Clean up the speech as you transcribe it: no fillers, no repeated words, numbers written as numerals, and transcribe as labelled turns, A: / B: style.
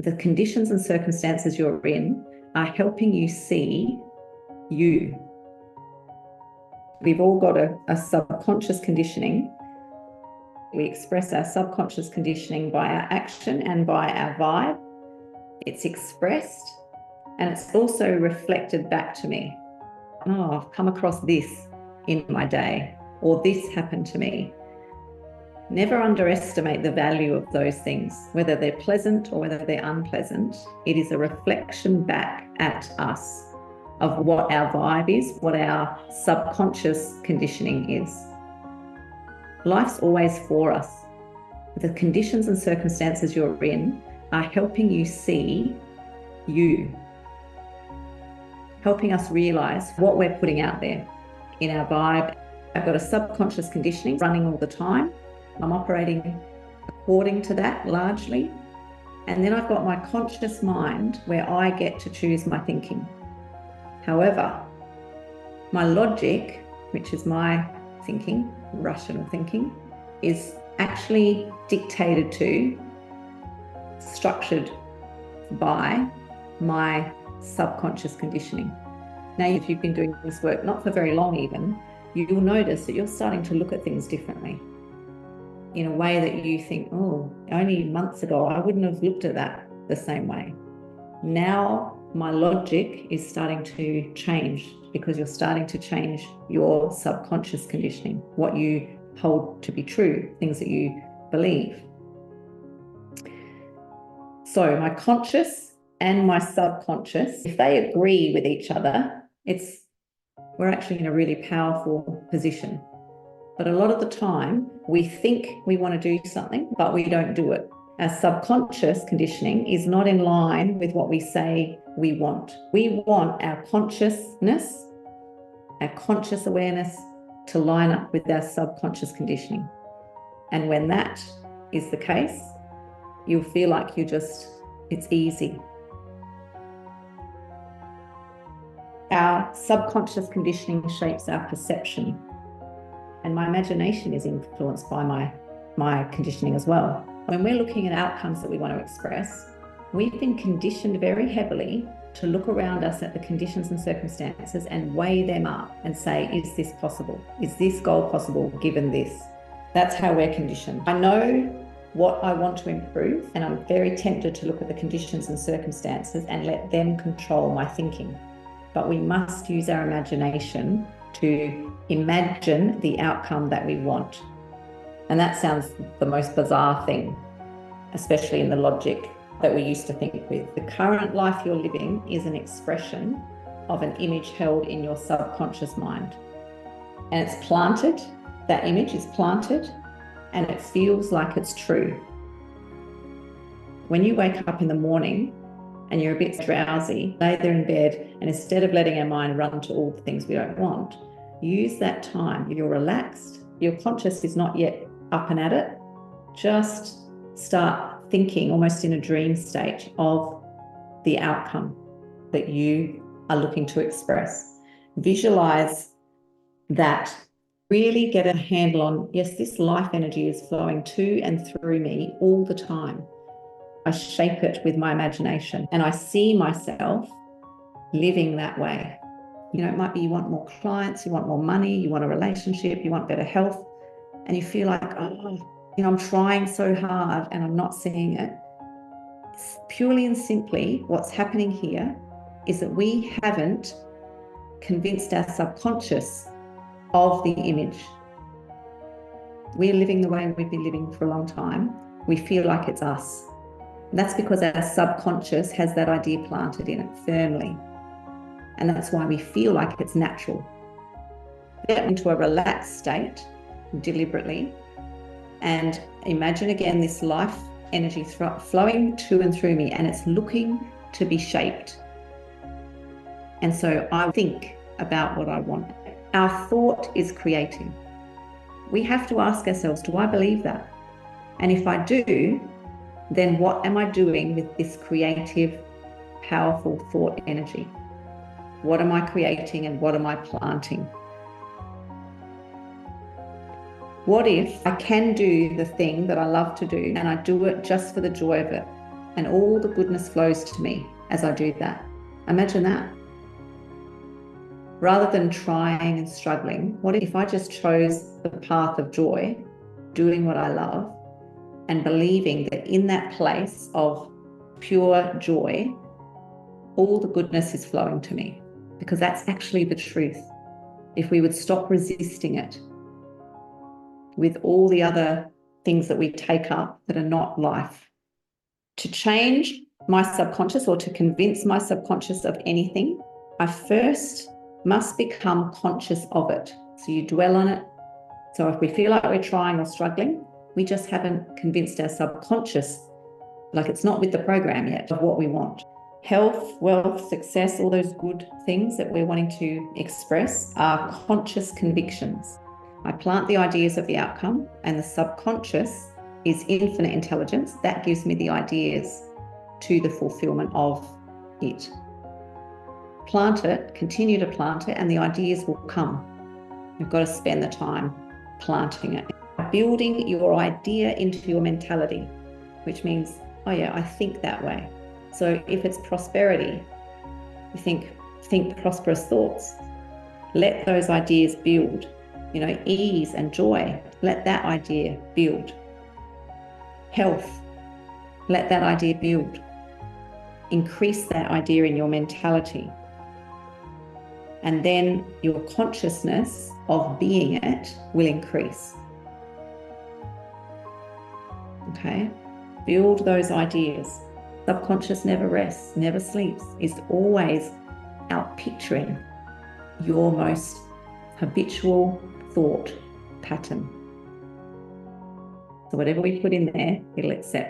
A: The conditions and circumstances you're in are helping you see you. We've all got a subconscious conditioning. We express our subconscious conditioning by our action and by our vibe. It's expressed and it's also reflected back to me. Oh, I've come across this in my day, or this happened to me. Never underestimate the value of those things, whether they're pleasant or whether they're unpleasant. It is a reflection back at us of what our vibe is, what our subconscious conditioning is. Life's always for us. The conditions and circumstances you're in are helping you see you, helping us realize what we're putting out there in our vibe. I've got a subconscious conditioning running all the time. I'm operating according to that largely. And then I've got my conscious mind where I get to choose my thinking. However, my logic, which is my thinking, rational thinking, is actually dictated to, structured by my subconscious conditioning. Now, if you've been doing this work not for very long even, you'll notice that you're starting to look at things differently in a way that you think, oh, only months ago I wouldn't have looked at that the same way. Now my logic is starting to change because you're starting to change your subconscious conditioning, what you hold to be true, things that you believe. So my conscious and my subconscious, if they agree with each other, we're actually in a really powerful position. But a lot of the time, we think we want to do something, but we don't do it. Our subconscious conditioning is not in line with what we say we want. We want our consciousness, our conscious awareness to line up with our subconscious conditioning. And when that is the case, you'll feel like it's easy. Our subconscious conditioning shapes our perception. And my imagination is influenced by my conditioning as well. When we're looking at outcomes that we want to express, we've been conditioned very heavily to look around us at the conditions and circumstances and weigh them up and say, is this possible? Is this goal possible given this? That's how we're conditioned. I know what I want to improve, and I'm very tempted to look at the conditions and circumstances and let them control my thinking. But we must use our imagination to imagine the outcome that we want. And that sounds the most bizarre thing, especially in the logic that we used to think with. The current life you're living is an expression of an image held in your subconscious mind. And it's planted, that image is planted, and it feels like it's true. When you wake up in the morning and you're a bit drowsy, lay there in bed, and instead of letting our mind run to all the things we don't want, use that time. You're relaxed, your conscious is not yet up and at it. Just start thinking almost in a dream state of the outcome that you are looking to express. Visualize that. Really get a handle on, yes, this life energy is flowing to and through me all the time. I shape it with my imagination and I see myself living that way. You know, it might be you want more clients, you want more money, you want a relationship, you want better health, and you feel like, oh, you know, I'm trying so hard and I'm not seeing it. It's purely and simply what's happening here is that we haven't convinced our subconscious of the image. We're living the way we've been living for a long time. We feel like it's us. And that's because our subconscious has that idea planted in it firmly. And that's why we feel like it's natural. Get into a relaxed state deliberately and imagine again this life energy flowing to and through me, and it's looking to be shaped. And so I think about what I want. Our thought is creating. We have to ask ourselves, do I believe that? And if I do, then what am I doing with this creative, powerful thought energy? What am I creating and what am I planting? What if I can do the thing that I love to do and I do it just for the joy of it? and all the goodness flows to me as I do that. Imagine that. Rather than trying and struggling, what if I just chose the path of joy, doing what I love, and believing that in that place of pure joy, all the goodness is flowing to me? Because that's actually the truth. If we would stop resisting it with all the other things that we take up that are not life. To change my subconscious, or to convince my subconscious of anything, I first must become conscious of it. So you dwell on it. So if we feel like we're trying or struggling, we just haven't convinced our subconscious, like it's not with the program yet, of what we want. Health, wealth, success, all those good things that we're wanting to express are conscious convictions. I plant the ideas of the outcome, and the subconscious is infinite intelligence. That gives me the ideas to the fulfillment of it. Plant it, continue to plant it, and the ideas will come. You've got to spend the time planting it. Building your idea into your mentality, which means, oh yeah, I think that way. So if it's prosperity, you think prosperous thoughts. Let those ideas build. Ease and joy, let that idea build. Health, let that idea build. Increase that idea in your mentality. And then your consciousness of being it will increase. Okay? Build those ideas. Subconscious never rests, never sleeps, is always out picturing your most habitual thought pattern. So whatever we put in there, it'll accept.